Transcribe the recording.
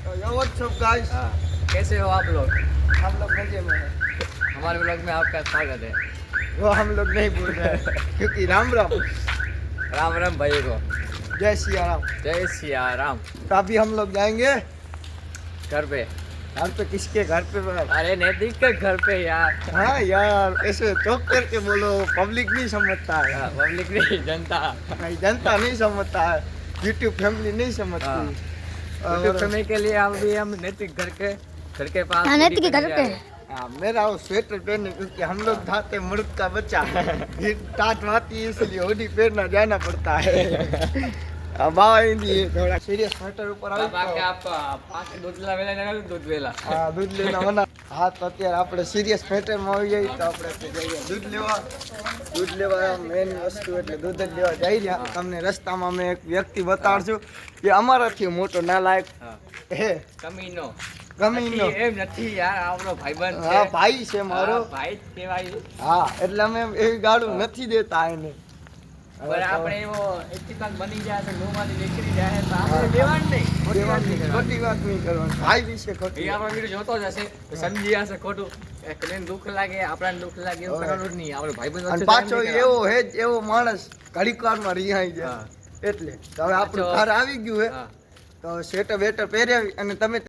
WhatsApp guys. हाँ, कैसे हो आप लोग? हम लोग मजे में हैं। हमारे ब्लॉग में आपका स्वागत है। वो हम लोग नहीं बोल रहे हैं क्योंकि राम राम, राम राम भाई को। जय सिया राम। जय सिया राम। तो अभी हम लोग जाएंगे घर पे। घर पे। किसके घर पे? अरे नैतिक के घर पे यार। हाँ यार, ऐसे चौक करके बोलो, पब्लिक नहीं समझता है। पब्लिक नहीं, जनता। नहीं, जनता नहीं समझता है, यूट्यूब फैमिली नहीं समझती। यूट्यूब फैमिली के लिए हम नैतिक घर के पास। हाँ, नैतिक के घर पे। हाँ, मेरा वो स्वेटर पहने क्योंकि हम लोग खाते मर्द का बच्चा फिर टाट मारती है, इसलिए हुडी पहनना जाना पड़ता है। अब आएंगे थोड़ा सीरियस मैटर ऊपर આવી બાકી આપ પાંચ દૂધ લાવેલા ને દૂધ વેલા. હા, દૂધ લેના મના. હા, તો અત્યારે આપણે સિરિયસ મેટરમાં આવી જઈએ તો આપણે જઈએ દૂધ લેવા. દૂધ લેવા મેન વસ્તુ એટલે દૂધ જ લેવા જઈ રહ્યા. તમને રસ્તામાં મેં એક વ્યક્તિ બતાડશું કે અમારાથી મોટો નાલાયક હે, કમીનો. ગમીનો. એમ નથી યાર, આપણો ભાઈબંધ છે. હા, ભાઈ છે મારો. ભાઈ જ કહેવાય. હા, એટલે અમે એવી ગાળું નથી દેતા એને. પણ આપણે એવો એથિકલ બની જાય તો મોંમાંથી નીકળી જાય તો આપણે લેવાનું નહીં. ખોટી વાત નહીં કરવાની. ભાઈ વિશે ખોટી એ આપણો વિડીયો જોતો જ હશે તો સમજી જશે ખોટું. એકને દુઃખ લાગે, આપણાને દુઃખ લાગે એવું કરવાનું જ નહીં. આપણે ભાઈબંધ અને પાછો એવો હે જ એવો માણસ ઘડીક વારમાં રિહાઈ જાય. એટલે તો હવે આપણું ઘર આવી ગયું હે, તો સ્વેટર બેટર પહેરાવી અને તમે